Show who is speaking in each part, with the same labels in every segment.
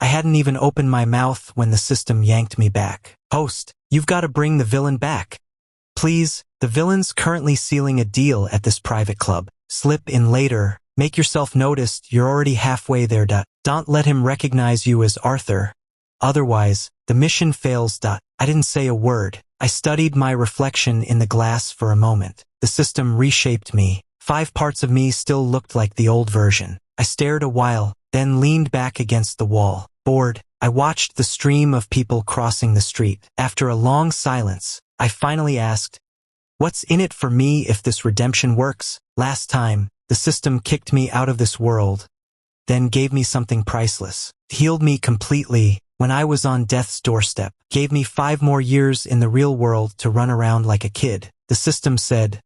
Speaker 1: I hadn't even opened my mouth when the system yanked me back. Host, you've got to bring the villain back. Please, the villain's currently sealing a deal at this private club. Slip in later. Make yourself noticed, you're already halfway there. Don't let him recognize you as Arthur. Otherwise, the mission fails. I didn't say a word. I studied my reflection in the glass for a moment. The system reshaped me. 5 parts of me still looked like the old version. I stared a while, then leaned back against the wall. Bored, I watched the stream of people crossing the street. After a long silence, I finally asked, "What's in it for me if this redemption works?" Last time, the system kicked me out of this world, then gave me something priceless. Healed me completely when I was on death's doorstep. Gave me 5 more years in the real world to run around like a kid. The system said,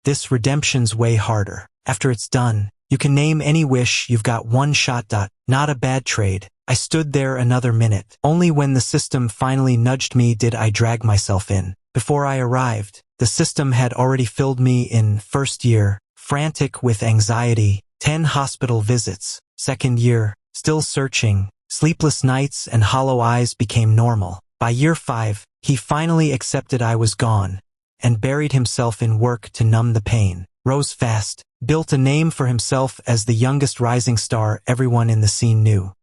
Speaker 1: "This redemption's way harder. After it's done, you can name any wish, you've got 1 shot. Not a bad trade." I stood there another minute. Only when the system finally nudged me did I drag myself in. Before I arrived, the system had already filled me in. First year, frantic with anxiety, 10 hospital visits. Second year, still searching, sleepless nights and hollow eyes became normal. By year 5, he finally accepted I was gone, and buried himself in work to numb the pain. Rose fast, built a name for himself as the youngest rising star everyone in the scene knew.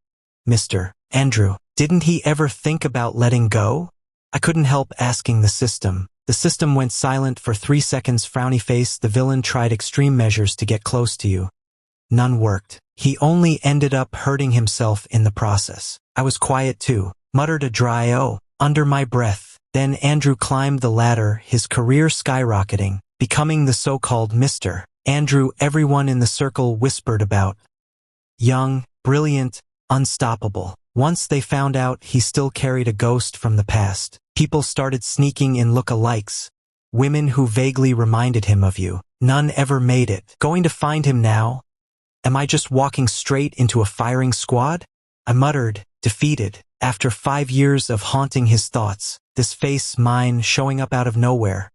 Speaker 1: Mr. Andrew, didn't he ever think about letting go? I couldn't help asking the system. The system went silent for 3 seconds. Frowny face, the villain tried extreme measures to get close to you. None worked. He only ended up hurting himself in the process. I was quiet too, muttered a dry "oh" under my breath. Then Andrew climbed the ladder, his career skyrocketing, becoming the so-called Mr. Andrew everyone in the circle whispered about. Young, brilliant, unstoppable. Once they found out he still carried a ghost from the past, people started sneaking in look-alikes. Women who vaguely reminded him of you. None ever made it. Going to find him now? Am I just walking straight into a firing squad? I muttered, defeated. After 5 years of haunting his thoughts, this face, mine, showing up out of nowhere.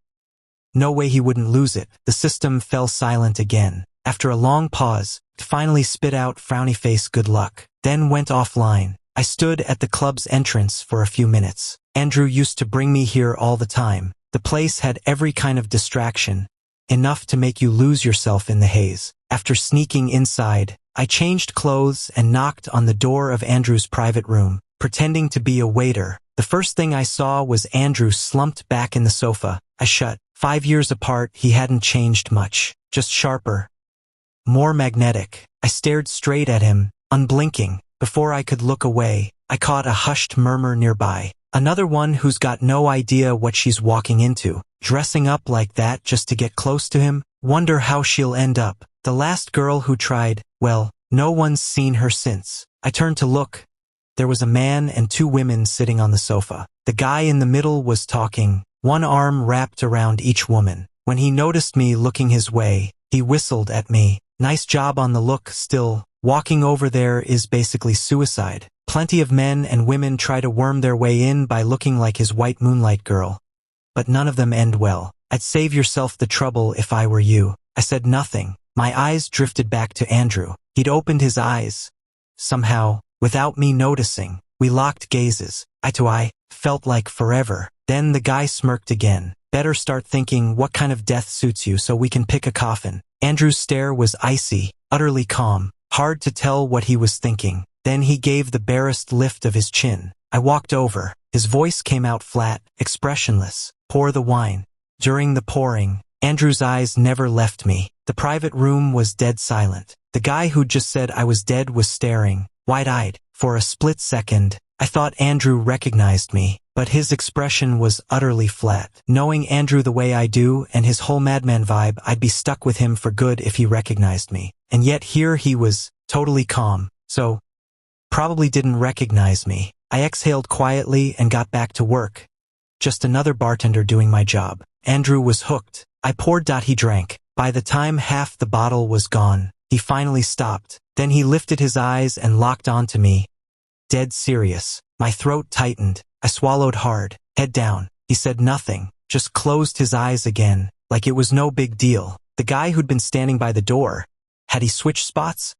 Speaker 1: No way he wouldn't lose it. The system fell silent again. After a long pause, it finally spit out, frowny face, "Good luck," then went offline. I stood at the club's entrance for a few minutes. Andrew used to bring me here all the time. The place had every kind of distraction, enough to make you lose yourself in the haze. After sneaking inside, I changed clothes and knocked on the door of Andrew's private room, pretending to be a waiter. The first thing I saw was Andrew slumped back in the sofa. I shut. 5 years apart, he hadn't changed much, just sharper, more magnetic. I stared straight at him, unblinking. Before I could look away, I caught a hushed murmur nearby. Another one who's got no idea what she's walking into, dressing up like that just to get close to him. Wonder how she'll end up. The last girl who tried, well, no one's seen her since. I turned to look. There was a man and 2 women sitting on the sofa. The guy in the middle was talking, one arm wrapped around each woman. When he noticed me looking his way, he whistled at me. Nice job on the look. Still, walking over there is basically suicide. Plenty of men and women try to worm their way in by looking like his white moonlight girl. But none of them end well. I'd save yourself the trouble if I were you. I said nothing. My eyes drifted back to Andrew. He'd opened his eyes. Somehow, without me noticing, we locked gazes. Eye to eye, felt like forever. Then the guy smirked again. Better start thinking what kind of death suits you so we can pick a coffin. Andrew's stare was icy, utterly calm. Hard to tell what he was thinking. Then he gave the barest lift of his chin. I walked over. His voice came out flat, expressionless. Pour the wine. During the pouring, Andrew's eyes never left me. The private room was dead silent. The guy who'd just said I was dead was staring, wide-eyed. For a split second, I thought Andrew recognized me, but his expression was utterly flat. Knowing Andrew the way I do and his whole madman vibe, I'd be stuck with him for good if he recognized me. And yet here he was, totally calm. So, probably didn't recognize me. I exhaled quietly and got back to work. Just another bartender doing my job. Andrew was hooked. I poured. He drank. By the time half the bottle was gone, he finally stopped. Then he lifted his eyes and locked onto me. Dead serious. My throat tightened. I swallowed hard. Head down. He said nothing, just closed his eyes again, like it was no big deal. The guy who'd been standing by the door, had he switched spots?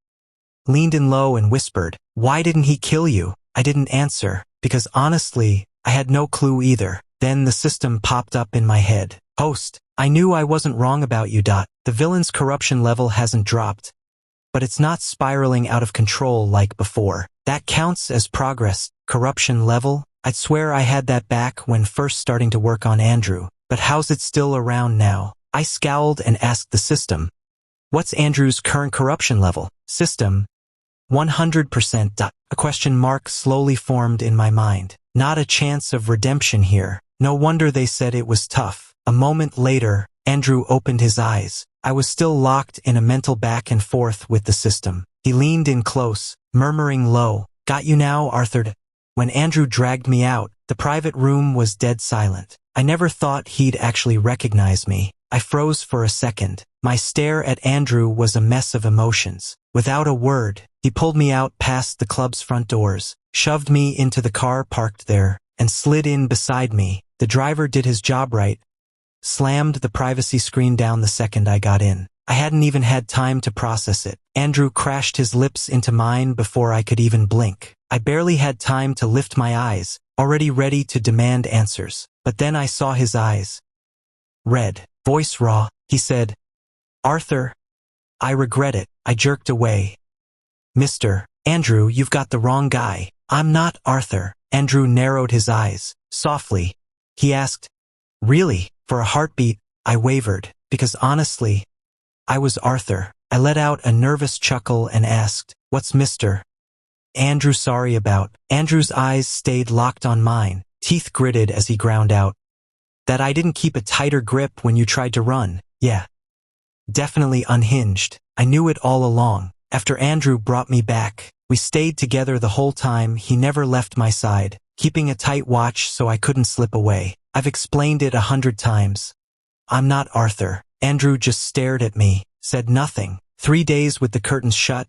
Speaker 1: Leaned in low and whispered, "Why didn't he kill you?" I didn't answer, because honestly, I had no clue either. Then the system popped up in my head. Host, I knew I wasn't wrong about you. The villain's corruption level hasn't dropped, but it's not spiraling out of control like before. That counts as progress. Corruption level? I'd swear I had that back when first starting to work on Andrew, but how's it still around now? I scowled and asked the system, what's Andrew's current corruption level? System, 100%. A question mark slowly formed in my mind. Not a chance of redemption here. No wonder they said it was tough. A moment later, Andrew opened his eyes. I was still locked in a mental back and forth with the system. He leaned in close, murmuring low, "Got you now, Arthur." When Andrew dragged me out, the private room was dead silent. I never thought he'd actually recognize me. I froze for a second. My stare at Andrew was a mess of emotions. Without a word, he pulled me out past the club's front doors, shoved me into the car parked there, and slid in beside me. The driver did his job right, slammed the privacy screen down the second I got in. I hadn't even had time to process it. Andrew crashed his lips into mine before I could even blink. I barely had time to lift my eyes, already ready to demand answers. But then I saw his eyes. Red, voice raw, he said, "Arthur, I regret it." I jerked away. "Mr. Andrew, you've got the wrong guy. I'm not Arthur." Andrew narrowed his eyes. Softly, he asked, "Really?" For a heartbeat, I wavered, because honestly, I was Arthur. I let out a nervous chuckle and asked, "What's Mr. Andrew sorry about?" Andrew's eyes stayed locked on mine, teeth gritted as he ground out, "That I didn't keep a tighter grip when you tried to run. Yeah. Definitely unhinged. I knew it all along. After Andrew brought me back, we stayed together the whole time. He never left my side, keeping a tight watch so I couldn't slip away. I've explained it 100 times. I'm not Arthur." Andrew just stared at me, said nothing. 3 days with the curtains shut.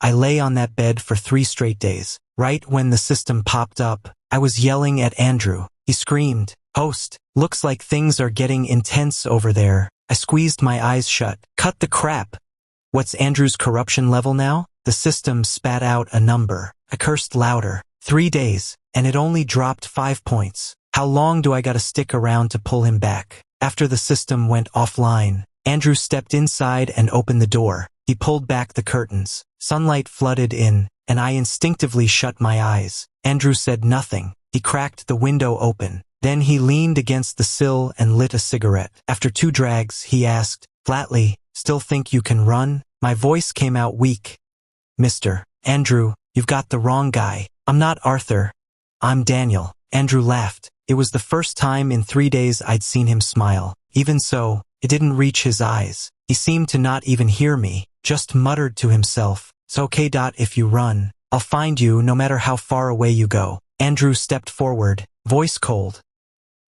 Speaker 1: I lay on that bed for 3 straight days. Right when the system popped up, I was yelling at Andrew. He screamed, "Host, looks like things are getting intense over there." I squeezed my eyes shut. Cut the crap. What's Andrew's corruption level now? The system spat out a number. I cursed louder. 3 days, and it only dropped 5 points. How long do I gotta stick around to pull him back? After the system went offline, Andrew stepped inside and opened the door. He pulled back the curtains. Sunlight flooded in, and I instinctively shut my eyes. Andrew said nothing. He cracked the window open. Then he leaned against the sill and lit a cigarette. After 2 drags, he asked, flatly, "Still think you can run?" My voice came out weak. "Mr. Andrew, you've got the wrong guy. I'm not Arthur. I'm Daniel." Andrew laughed. It was the first time in 3 days I'd seen him smile. Even so, it didn't reach his eyes. He seemed to not even hear me, just muttered to himself, "It's okay. If you run, I'll find you no matter how far away you go." Andrew stepped forward, voice cold.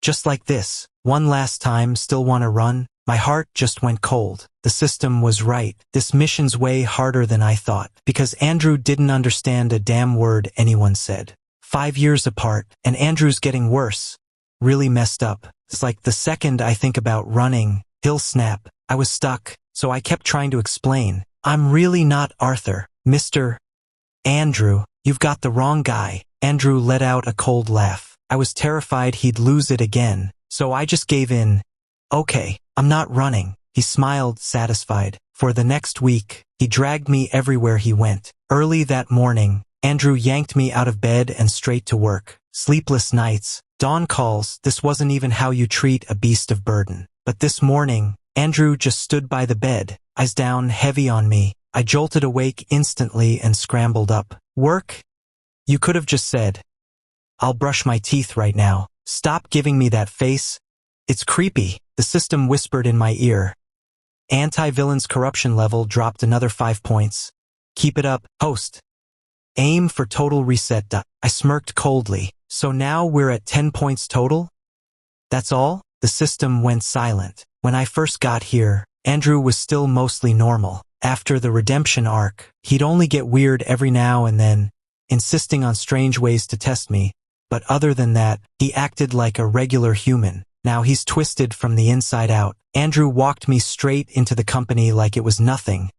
Speaker 1: "Just like this. One last time, still wanna run?" My heart just went cold. The system was right. This mission's way harder than I thought, because Andrew didn't understand a damn word anyone said. 5 years apart, and Andrew's getting worse. Really messed up. It's like the second I think about running, he'll snap. I was stuck, so I kept trying to explain. "I'm really not Arthur. Mr. Andrew, you've got the wrong guy." Andrew let out a cold laugh. I was terrified he'd lose it again, so I just gave in. "Okay, I'm not running." He smiled, satisfied. For the next week, he dragged me everywhere he went. Early that morning, Andrew yanked me out of bed and straight to work. Sleepless nights, dawn calls. This wasn't even how you treat a beast of burden. But this morning, Andrew just stood by the bed, eyes down, heavy on me. I jolted awake instantly and scrambled up. "Work? You could have just said, 'I'll brush my teeth right now.' Stop giving me that face. It's creepy." The system whispered in my ear. "Anti-villain's corruption level dropped another 5 points. Keep it up, host. Aim for total reset." I smirked coldly. "So now we're at 10 points total? That's all?" The system went silent. When I first got here, Andrew was still mostly normal. After the redemption arc, he'd only get weird every now and then, insisting on strange ways to test me. But other than that, he acted like a regular human. Now he's twisted from the inside out. Andrew walked me straight into the company like it was nothing,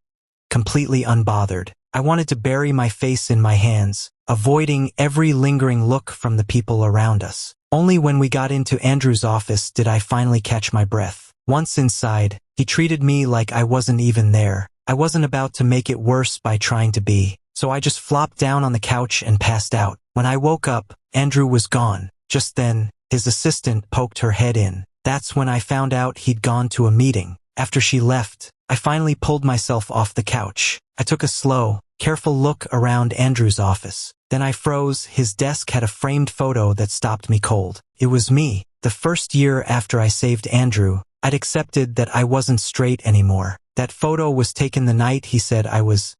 Speaker 1: completely unbothered. I wanted to bury my face in my hands, avoiding every lingering look from the people around us. Only when we got into Andrew's office did I finally catch my breath. Once inside, he treated me like I wasn't even there. I wasn't about to make it worse by trying to be, so I just flopped down on the couch and passed out. When I woke up, Andrew was gone. Just then, his assistant poked her head in. That's when I found out he'd gone to a meeting. After she left, I finally pulled myself off the couch. I took a slow, careful look around Andrew's office. Then I froze. His desk had a framed photo that stopped me cold. It was me. The first year after I saved Andrew, I'd accepted that I wasn't straight anymore. That photo was taken the night he said I was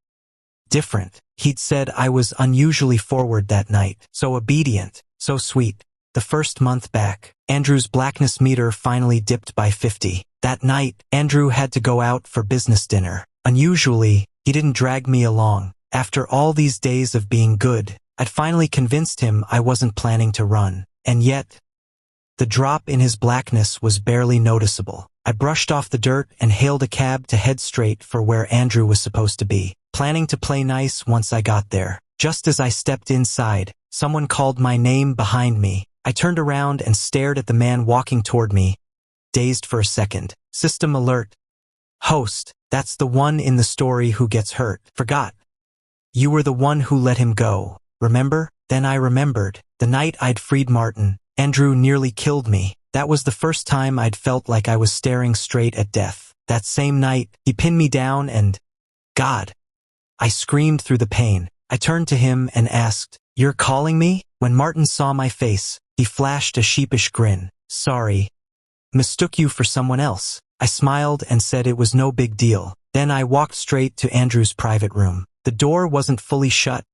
Speaker 1: different. He'd said I was unusually forward that night, so obedient, so sweet. The first month back, Andrew's blackness meter finally dipped by 50. That night, Andrew had to go out for business dinner. Unusually, he didn't drag me along. After all these days of being good, I'd finally convinced him I wasn't planning to run. And yet, the drop in his blackness was barely noticeable. I brushed off the dirt and hailed a cab to head straight for where Andrew was supposed to be, planning to play nice once I got there. Just as I stepped inside, someone called my name behind me. I turned around and stared at the man walking toward me, dazed for a second. System alert. Host, that's the one in the story who gets hurt. Forgot. You were the one who let him go, remember? Then I remembered. The night I'd freed Martin, Andrew nearly killed me. That was the first time I'd felt like I was staring straight at death. That same night, he pinned me down and… God! I screamed through the pain. I turned to him and asked, "You're calling me?" When Martin saw my face, he flashed a sheepish grin. "Sorry. Mistook you for someone else." I smiled and said it was no big deal. Then I walked straight to Andrew's private room. The door wasn't fully shut.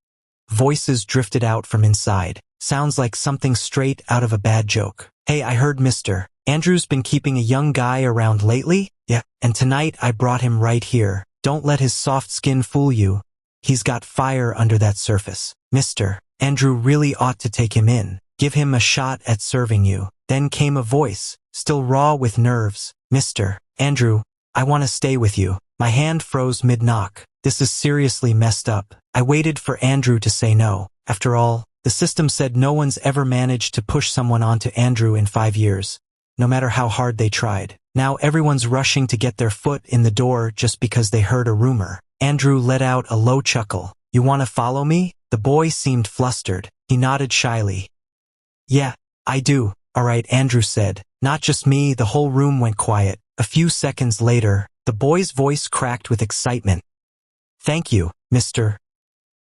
Speaker 1: Voices drifted out from inside. Sounds like something straight out of a bad joke. "Hey, I heard Mr. Andrew's been keeping a young guy around lately?" "Yeah, and tonight I brought him right here. Don't let his soft skin fool you. He's got fire under that surface. Mr. Andrew really ought to take him in. Give him a shot at serving you." Then came a voice, still raw with nerves. "Mr. Andrew, I want to stay with you." My hand froze mid-knock. This is seriously messed up. I waited for Andrew to say no. After all, the system said no one's ever managed to push someone onto Andrew in 5 years, no matter how hard they tried. Now everyone's rushing to get their foot in the door just because they heard a rumor. Andrew let out a low chuckle. "You want to follow me?" The boy seemed flustered. He nodded shyly. "Yeah, I do." "All right," Andrew said. Not just me, the whole room went quiet. A few seconds later, the boy's voice cracked with excitement. "Thank you, Mr.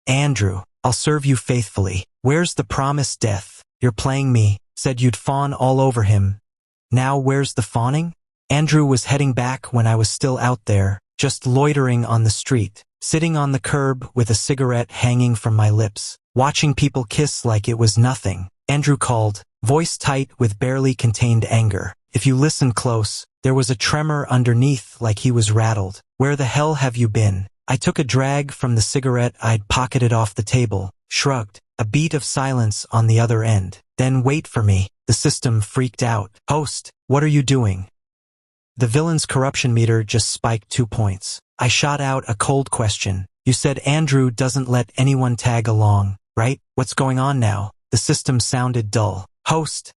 Speaker 1: Andrew. I'll serve you faithfully. Where's the promised death? You're playing me. Said you'd fawn all over him. Now where's the fawning?" Andrew was heading back when I was still out there, just loitering on the street, sitting on the curb with a cigarette hanging from my lips, watching people kiss like it was nothing. Andrew called, voice tight with barely contained anger. If you listen close, there was a tremor underneath like he was rattled. "Where the hell have you been?" I took a drag from the cigarette I'd pocketed off the table, shrugged, a beat of silence on the other end. "Then wait for me." The system freaked out. "Host, what are you doing?" The villain's corruption meter just spiked 2 points. I shot out a cold question. "You said Andrew doesn't let anyone tag along, right? What's going on now?" The system sounded dull. "Host,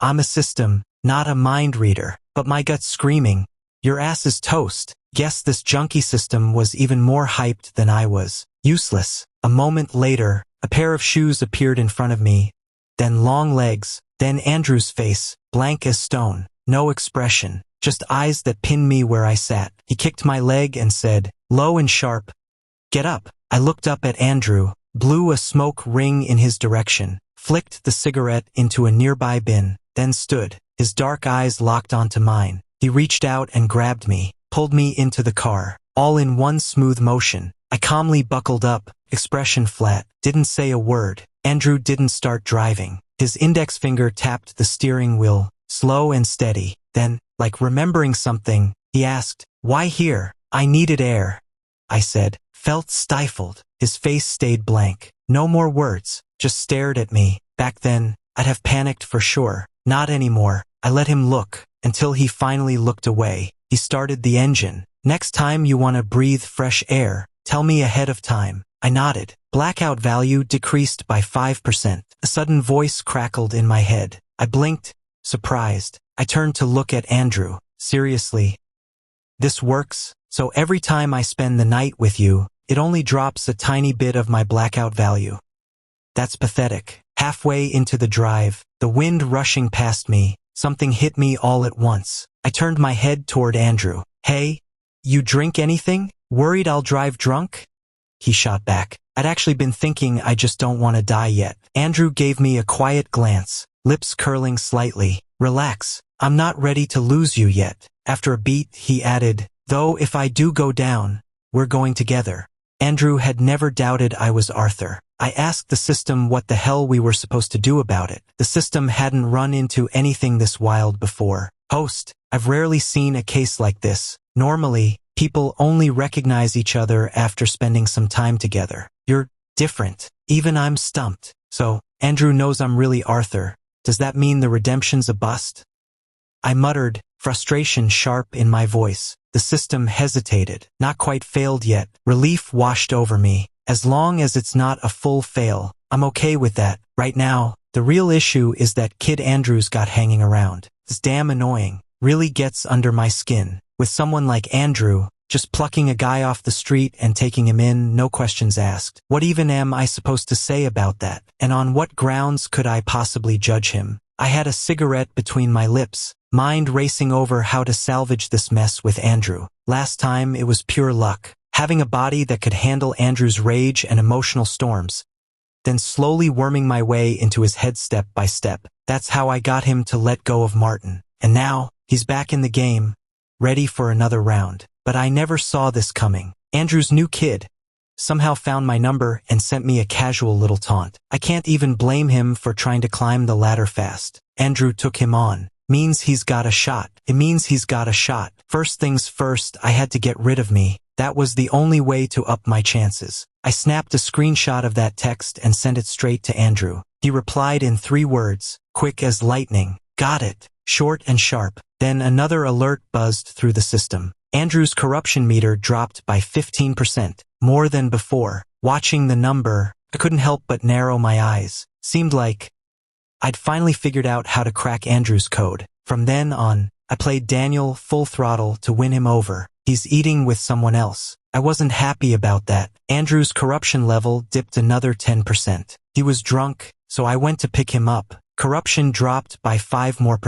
Speaker 1: I'm a system, not a mind reader." But my gut's screaming, "Your ass is toast." Guess this junkie system was even more hyped than I was. Useless. A moment later, a pair of shoes appeared in front of me, then long legs, then Andrew's face, blank as stone, no expression, just eyes that pinned me where I sat. He kicked my leg and said, low and sharp, "Get up." I looked up at Andrew, blew a smoke ring in his direction, flicked the cigarette into a nearby bin, then stood, his dark eyes locked onto mine. He reached out and grabbed me, pulled me into the car, all in one smooth motion. I calmly buckled up, expression flat, didn't say a word. Andrew didn't start driving. His index finger tapped the steering wheel, slow and steady. Then, like remembering something, he asked, "Why here?" "I needed air," I said, felt stifled. His face stayed blank. No more words, just stared at me. Back then, I'd have panicked for sure. Not anymore. I let him look, until he finally looked away. He started the engine. "Next time you want to breathe fresh air, tell me ahead of time." I nodded. Blackout value decreased by 5%. A sudden voice crackled in my head. I blinked, surprised. I turned to look at Andrew. Seriously? This works? So every time I spend the night with you, it only drops a tiny bit of my blackout value. That's pathetic. Halfway into the drive, the wind rushing past me, something hit me all at once. I turned my head toward Andrew. Hey, you drink anything? Worried I'll drive drunk? He shot back. I'd actually been thinking I just don't want to die yet. Andrew gave me a quiet glance, lips curling slightly. Relax, I'm not ready to lose you yet. After a beat, he added, though if I do go down, we're going together. Andrew had never doubted I was Arthur. I asked the system what the hell we were supposed to do about it. The system hadn't run into anything this wild before. Host, I've rarely seen a case like this. Normally, people only recognize each other after spending some time together. You're different. Even I'm stumped. So, Andrew knows I'm really Arthur. Does that mean the redemption's a bust? I muttered, frustration sharp in my voice. The system hesitated. Not quite failed yet. Relief washed over me. As long as it's not a full fail, I'm okay with that. Right now, the real issue is that kid Andrew's got hanging around. It's damn annoying. Really gets under my skin. With someone like Andrew, just plucking a guy off the street and taking him in, no questions asked. What even am I supposed to say about that? And on what grounds could I possibly judge him? I had a cigarette between my lips, mind racing over how to salvage this mess with Andrew. Last time it was pure luck. Having a body that could handle Andrew's rage and emotional storms. Then slowly worming my way into his head step by step. That's how I got him to let go of Martin. And now, he's back in the game, ready for another round. But I never saw this coming. Andrew's new kid somehow found my number and sent me a casual little taunt. I can't even blame him for trying to climb the ladder fast. Andrew took him on. Means he's got a shot. It means he's got a shot. First things first, I had to get rid of me. That was the only way to up my chances. I snapped a screenshot of that text and sent it straight to Andrew. He replied in 3 words, quick as lightning. Got it. Short and sharp. Then another alert buzzed through the system. Andrew's corruption meter dropped by 15%, more than before. Watching the number, I couldn't help but narrow my eyes. Seemed like I'd finally figured out how to crack Andrew's code. From then on, I played Daniel full throttle to win him over. He's eating with someone else. I wasn't happy about that. Andrew's corruption level dipped another 10%. He was drunk, so I went to pick him up. Corruption dropped by 5% more.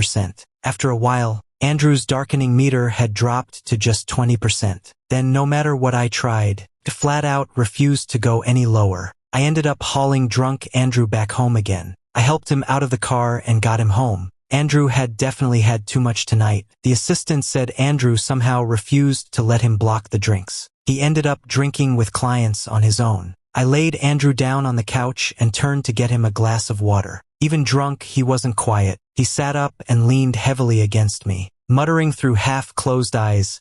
Speaker 1: After a while, Andrew's darkening meter had dropped to just 20%. Then no matter what I tried, it flat out refused to go any lower. I ended up hauling drunk Andrew back home again. I helped him out of the car and got him home. Andrew had definitely had too much tonight. The assistant said Andrew somehow refused to let him block the drinks. He ended up drinking with clients on his own. I laid Andrew down on the couch and turned to get him a glass of water. Even drunk, he wasn't quiet. He sat up and leaned heavily against me, muttering through half-closed eyes.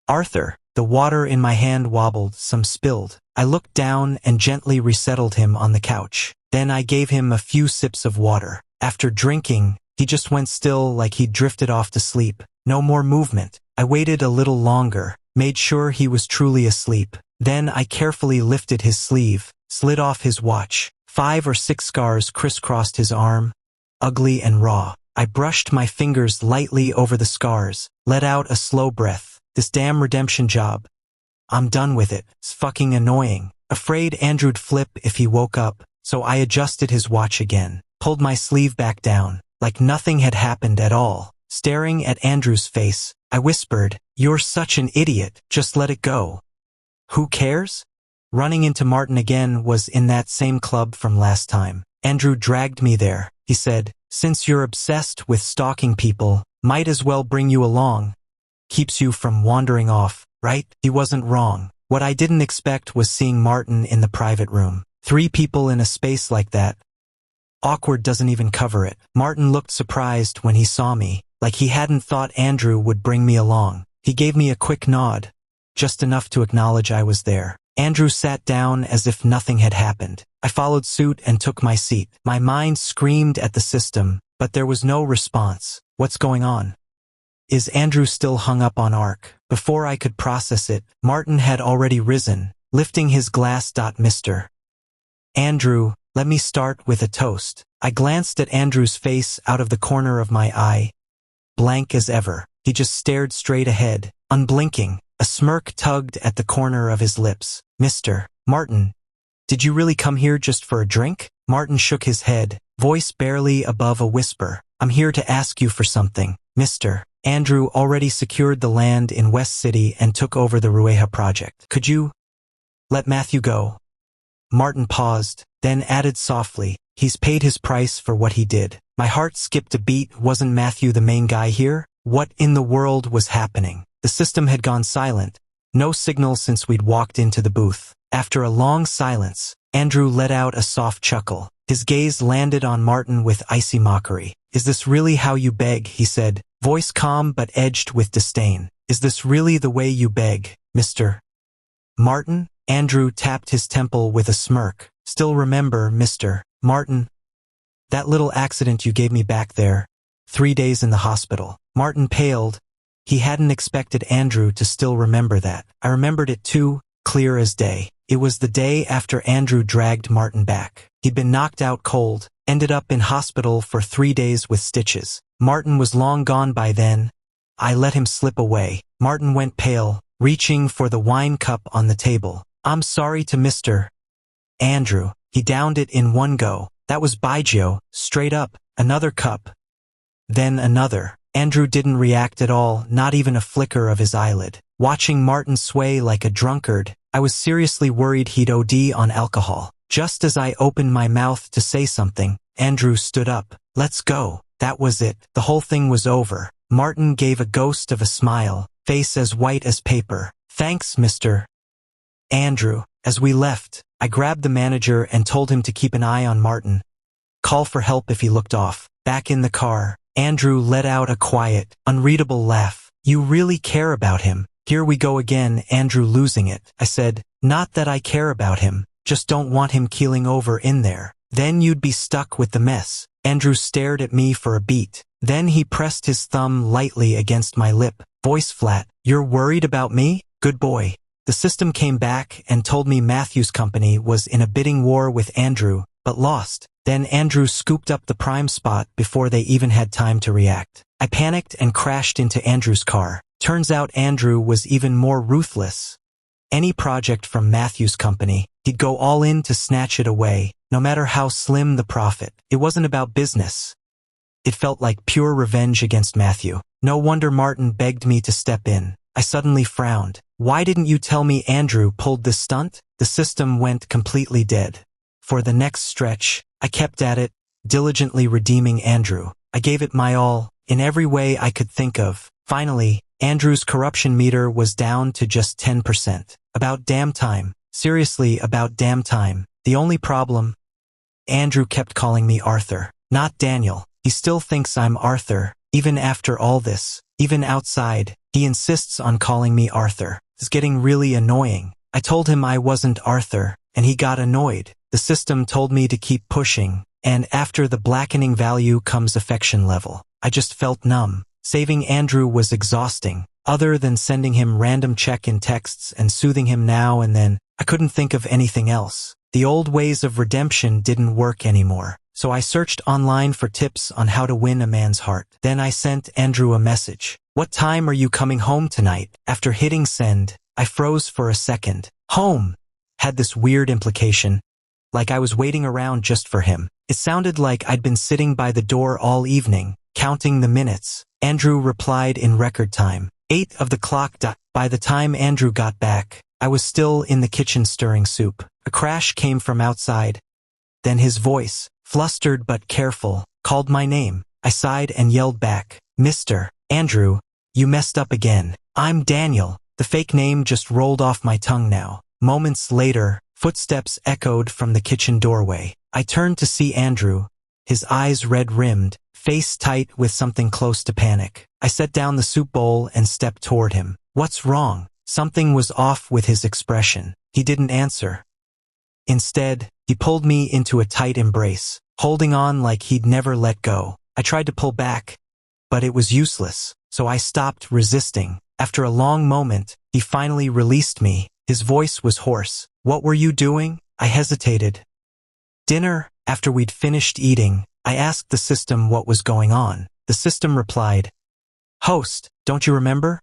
Speaker 1: Arthur. The water in my hand wobbled, some spilled. I looked down and gently resettled him on the couch. Then I gave him a few sips of water. After drinking, he just went still like he'd drifted off to sleep. No more movement. I waited a little longer, made sure he was truly asleep. Then I carefully lifted his sleeve, slid off his watch. 5 or 6 scars crisscrossed his arm, ugly and raw. I brushed my fingers lightly over the scars, let out a slow breath. This damn redemption job. I'm done with it. It's fucking annoying. Afraid Andrew'd flip if he woke up, so I adjusted his watch again, pulled my sleeve back down, like nothing had happened at all. Staring at Andrew's face, I whispered, "You're such an idiot, just let it go." Who cares? Running into Martin again was in that same club from last time. Andrew dragged me there. He said, "Since you're obsessed with stalking people, might as well bring you along. Keeps you from wandering off, right?" He wasn't wrong. What I didn't expect was seeing Martin in the private room. 3 people in a space like that. Awkward doesn't even cover it. Martin looked surprised when he saw me, like he hadn't thought Andrew would bring me along. He gave me a quick nod, just enough to acknowledge I was there. Andrew sat down as if nothing had happened. I followed suit and took my seat. My mind screamed at the system, but there was no response. What's going on? Is Andrew still hung up on Ark? Before I could process it, Martin had already risen, lifting his glass. Mr. Andrew, let me start with a toast. I glanced at Andrew's face out of the corner of my eye. Blank as ever. He just stared straight ahead, unblinking. A smirk tugged at the corner of his lips. Mr. Martin, did you really come here just for a drink? Martin shook his head, voice barely above a whisper. I'm here to ask you for something, Mr. Andrew already secured the land in West City and took over the Rueha project. Could you let Matthew go? Martin paused, then added softly, he's paid his price for what he did. My heart skipped a beat. Wasn't Matthew the main guy here? What in the world was happening? The system had gone silent. No signal since we'd walked into the booth. After a long silence, Andrew let out a soft chuckle. His gaze landed on Martin with icy mockery. Is this really how you beg? He said, voice calm but edged with disdain. Is this really the way you beg, Mr. Martin? Andrew tapped his temple with a smirk. Still remember, Mr. Martin? That little accident you gave me back there. 3 days in the hospital. Martin paled. He hadn't expected Andrew to still remember that. I remembered it too, clear as day. It was the day after Andrew dragged Martin back. He'd been knocked out cold, ended up in hospital for 3 days with stitches. Martin was long gone by then. I let him slip away. Martin went pale, reaching for the wine cup on the table. I'm sorry to Mr. Andrew. He downed it in one go. That was Baijio, straight up. Another cup. Then another. Andrew didn't react at all, not even a flicker of his eyelid. Watching Martin sway like a drunkard, I was seriously worried he'd OD on alcohol. Just as I opened my mouth to say something, Andrew stood up. Let's go. That was it. The whole thing was over. Martin gave a ghost of a smile, face as white as paper. Thanks, Mr. Andrew. As we left, I grabbed the manager and told him to keep an eye on Martin. Call for help if he looked off. Back in the car, Andrew let out a quiet, unreadable laugh. You really care about him. Here we go again, Andrew losing it. I said, not that I care about him, just don't want him keeling over in there. Then you'd be stuck with the mess. Andrew stared at me for a beat. Then he pressed his thumb lightly against my lip, voice flat. You're worried about me? Good boy. The system came back and told me Matthew's company was in a bidding war with Andrew, but lost. Then Andrew scooped up the prime spot before they even had time to react. I panicked and crashed into Andrew's car. Turns out Andrew was even more ruthless. Any project from Matthew's company, he'd go all in to snatch it away, no matter how slim the profit. It wasn't about business. It felt like pure revenge against Matthew. No wonder Martin begged me to step in. I suddenly frowned. Why didn't you tell me Andrew pulled this stunt? The system went completely dead. For the next stretch, I kept at it, diligently redeeming Andrew. I gave it my all, in every way I could think of. Finally, Andrew's corruption meter was down to just 10%. About damn time. Seriously, about damn time. The only problem? Andrew kept calling me Arthur, not Daniel. He still thinks I'm Arthur, even after all this. Even outside, he insists on calling me Arthur. It's getting really annoying. I told him I wasn't Arthur, and he got annoyed. The system told me to keep pushing, and after the blackening value comes affection level. I just felt numb. Saving Andrew was exhausting. Other than sending him random check-in texts and soothing him now and then, I couldn't think of anything else. The old ways of redemption didn't work anymore, so I searched online for tips on how to win a man's heart. Then I sent Andrew a message. What time are you coming home tonight? After hitting send, I froze for a second. Home had this weird implication, like I was waiting around just for him. It sounded like I'd been sitting by the door all evening, counting the minutes. Andrew replied in record time. 8 of the clock. By the time Andrew got back, I was still in the kitchen stirring soup. A crash came from outside. Then his voice, flustered but careful, called my name. I sighed and yelled back, Mr. Andrew, you messed up again. I'm Daniel. The fake name just rolled off my tongue now. Moments later, footsteps echoed from the kitchen doorway. I turned to see Andrew, his eyes red-rimmed, face tight with something close to panic. I set down the soup bowl and stepped toward him. What's wrong? Something was off with his expression. He didn't answer. Instead, he pulled me into a tight embrace, holding on like he'd never let go. I tried to pull back, but it was useless, so I stopped resisting. After a long moment, he finally released me, His voice was hoarse. What were you doing? I hesitated. Dinner. After we'd finished eating, I asked the system what was going on. The system replied, Host, don't you remember?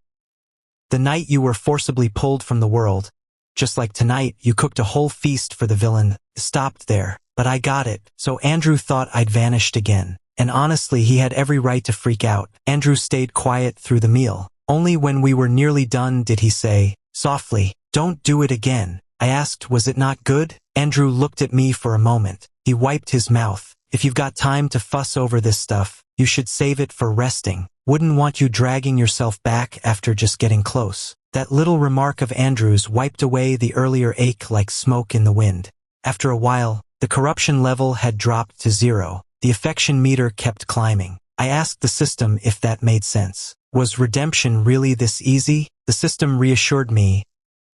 Speaker 1: The night you were forcibly pulled from the world. Just like tonight, you cooked a whole feast for the villain. Stopped there. But I got it. So Andrew thought I'd vanished again. And honestly, he had every right to freak out. Andrew stayed quiet through the meal. Only when we were nearly done did he say, softly, Don't do it again. I asked, was it not good? Andrew looked at me for a moment. He wiped his mouth. If you've got time to fuss over this stuff, you should save it for resting. Wouldn't want you dragging yourself back after just getting close. That little remark of Andrew's wiped away the earlier ache like smoke in the wind. After a while, the corruption level had dropped to 0. The affection meter kept climbing. I asked the system if that made sense. Was redemption really this easy? The system reassured me.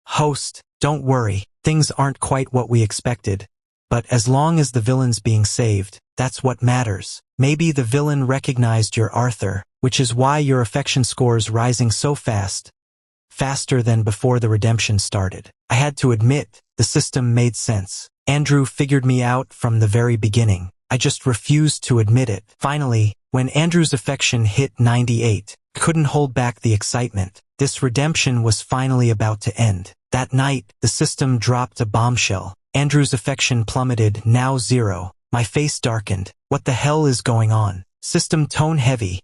Speaker 1: Host, don't worry. Things aren't quite what we expected. But as long as the villain's being saved, that's what matters. Maybe the villain recognized your Arthur, which is why your affection score's rising so fast. Faster than before the redemption started. I had to admit, the system made sense. Andrew figured me out from the very beginning. I just refused to admit it. Finally, when Andrew's affection hit 98, couldn't hold back the excitement. This redemption was finally about to end. That night, the system dropped a bombshell. Andrew's affection plummeted, now 0. My face darkened. What the hell is going on? System tone heavy.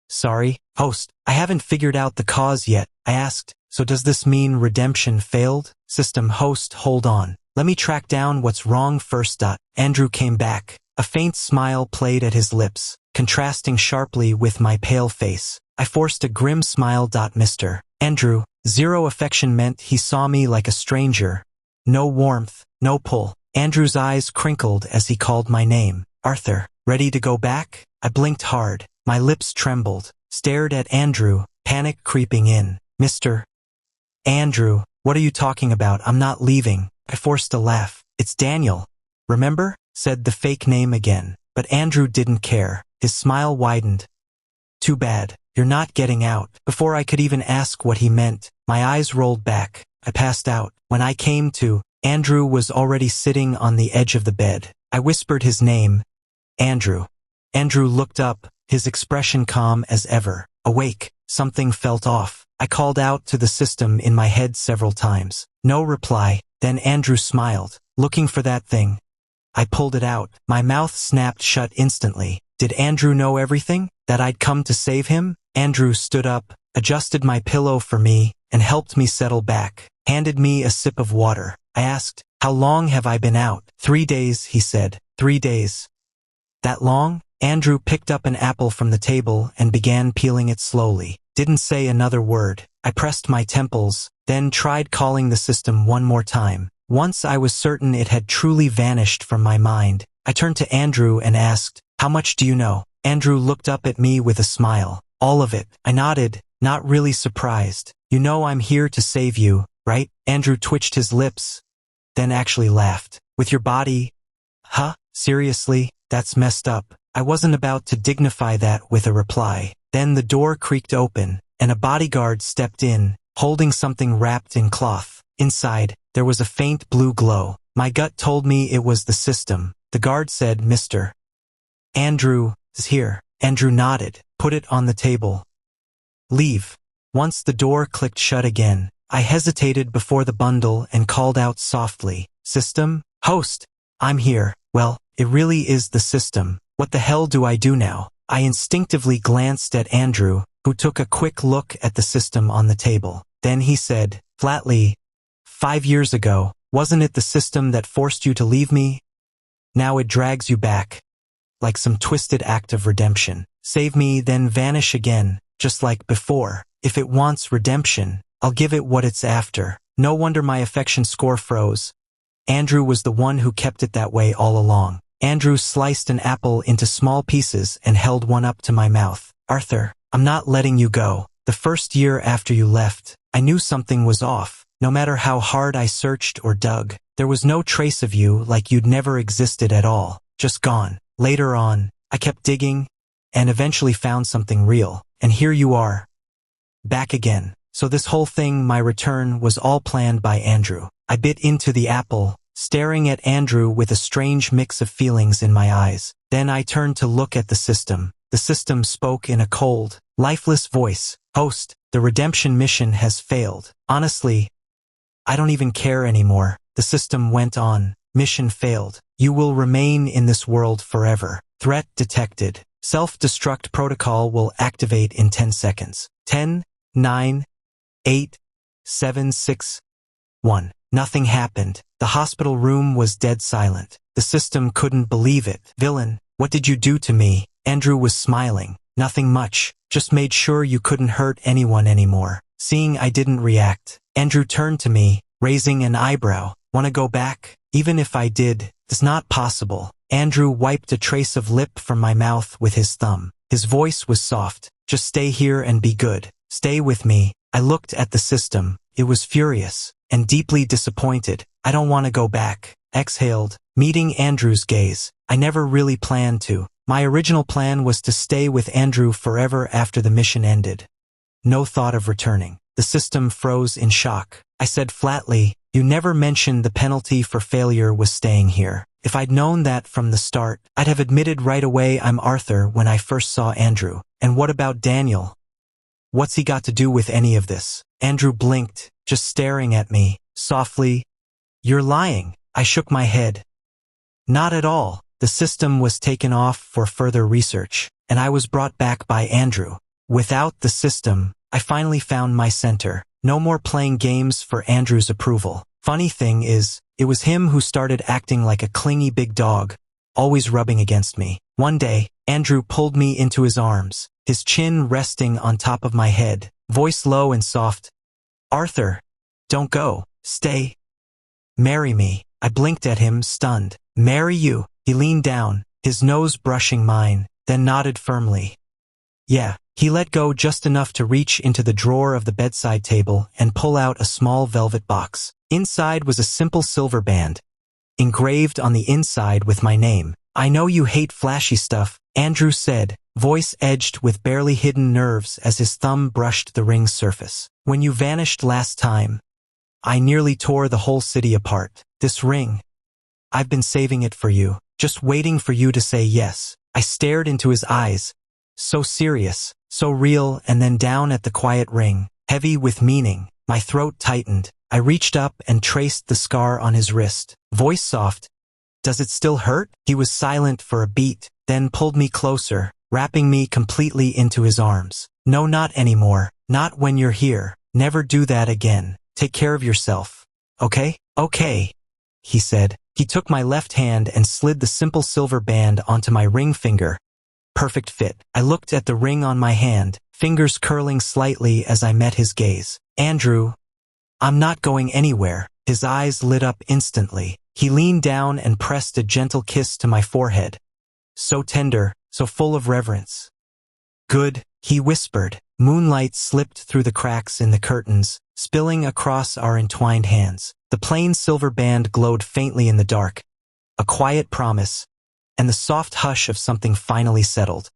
Speaker 1: Sorry, host, I haven't figured out the cause yet. I asked, so does this mean redemption failed? System host, hold on. Let me track down what's wrong first. Andrew came back. A faint smile played at his lips, contrasting sharply with my pale face. I forced a grim smile. Mr. Andrew, 0 affection meant he saw me like a stranger. No warmth, no pull. Andrew's eyes crinkled as he called my name. Arthur, ready to go back? I blinked hard. My lips trembled, stared at Andrew, panic creeping in. Mr. Andrew, what are you talking about? I'm not leaving. I forced a laugh. It's Daniel. Remember? Said the fake name again. But Andrew didn't care. His smile widened. Too bad. You're not getting out. Before I could even ask what he meant, my eyes rolled back. I passed out. When I came to, Andrew was already sitting on the edge of the bed. I whispered his name. Andrew. Andrew looked up, his expression calm as ever. Awake. Something felt off. I called out to the system in my head several times. No reply. Then Andrew smiled. Looking for that thing. I pulled it out. My mouth snapped shut instantly. Did Andrew know everything? That I'd come to save him? Andrew stood up, adjusted my pillow for me, and helped me settle back. Handed me a sip of water. I asked, how long have I been out? 3 days, he said. 3 days. That long? Andrew picked up an apple from the table and began peeling it slowly. Didn't say another word. I pressed my temples, then tried calling the system one more time. Once I was certain it had truly vanished from my mind, I turned to Andrew and asked, how much do you know? Andrew looked up at me with a smile. All of it. I nodded, not really surprised. You know I'm here to save you, right? Andrew twitched his lips, then actually laughed. With your body? Huh? Seriously? That's messed up. I wasn't about to dignify that with a reply. Then the door creaked open, and a bodyguard stepped in, holding something wrapped in cloth. Inside, there was a faint blue glow. My gut told me it was the system. The guard said, Mr. Andrew is here. Andrew nodded, put it on the table. Leave. Once the door clicked shut again, I hesitated before the bundle and called out softly, System? Host? I'm here. Well, it really is the system. What the hell do I do now? I instinctively glanced at Andrew, who took a quick look at the system on the table. Then he said, flatly, 5 years ago, wasn't it the system that forced you to leave me? Now it drags you back. Like some twisted act of redemption. Save me, then vanish again, just like before. If it wants redemption, I'll give it what it's after. No wonder my affection score froze. Andrew was the one who kept it that way all along. Andrew sliced an apple into small pieces and held one up to my mouth. Arthur, I'm not letting you go. The first year after you left, I knew something was off. No matter how hard I searched or dug, there was no trace of you, like you'd never existed at all. Just gone. Later on, I kept digging and eventually found something real. And here you are. Back again. So this whole thing, my return, was all planned by Andrew. I bit into the apple, staring at Andrew with a strange mix of feelings in my eyes. Then I turned to look at the system. The system spoke in a cold, lifeless voice. Host, the redemption mission has failed. Honestly, I don't even care anymore. The system went on. Mission failed. You will remain in this world forever. Threat detected. Self-destruct protocol will activate in 10 seconds. 10, 9, 8, 7, 6, 1. Nothing happened. The hospital room was dead silent. The system couldn't believe it. Villain, what did you do to me? Andrew was smiling. Nothing much. Just made sure you couldn't hurt anyone anymore. Seeing I didn't react, Andrew turned to me, raising an eyebrow. Wanna go back? Even if I did, it's not possible. Andrew wiped a trace of lip from my mouth with his thumb. His voice was soft. Just stay here and be good. Stay with me. I looked at the system. It was furious and deeply disappointed. I don't want to go back. Exhaled, meeting Andrew's gaze. I never really planned to. My original plan was to stay with Andrew forever after the mission ended. No thought of returning. The system froze in shock. I said flatly, you never mentioned the penalty for failure was staying here. If I'd known that from the start, I'd have admitted right away I'm Arthur when I first saw Andrew. And what about Daniel? What's he got to do with any of this? Andrew blinked, just staring at me, softly. You're lying. I shook my head. Not at all. The system was taken off for further research, and I was brought back by Andrew. Without the system, I finally found my center. No more playing games for Andrew's approval. Funny thing is, it was him who started acting like a clingy big dog, always rubbing against me. One day, Andrew pulled me into his arms, his chin resting on top of my head, voice low and soft. Arthur, don't go. Stay. Marry me. I blinked at him, stunned. Marry you. He leaned down, his nose brushing mine, then nodded firmly. Yeah. He let go just enough to reach into the drawer of the bedside table and pull out a small velvet box. Inside was a simple silver band, engraved on the inside with my name. I know you hate flashy stuff, Andrew said, voice edged with barely hidden nerves as his thumb brushed the ring's surface. When you vanished last time, I nearly tore the whole city apart. This ring, I've been saving it for you, just waiting for you to say yes. I stared into his eyes, so serious, so real, and then down at the quiet ring, heavy with meaning. My throat tightened. I reached up and traced the scar on his wrist. Voice soft. Does it still hurt? He was silent for a beat, then pulled me closer, wrapping me completely into his arms. No, not anymore. Not when you're here. Never do that again. Take care of yourself. Okay? Okay, he said. He took my left hand and slid the simple silver band onto my ring finger. Perfect fit. I looked at the ring on my hand, fingers curling slightly as I met his gaze. Andrew, I'm not going anywhere. His eyes lit up instantly. He leaned down and pressed a gentle kiss to my forehead. So tender, so full of reverence. Good, he whispered. Moonlight slipped through the cracks in the curtains, spilling across our entwined hands. The plain silver band glowed faintly in the dark. A quiet promise, and the soft hush of something finally settled.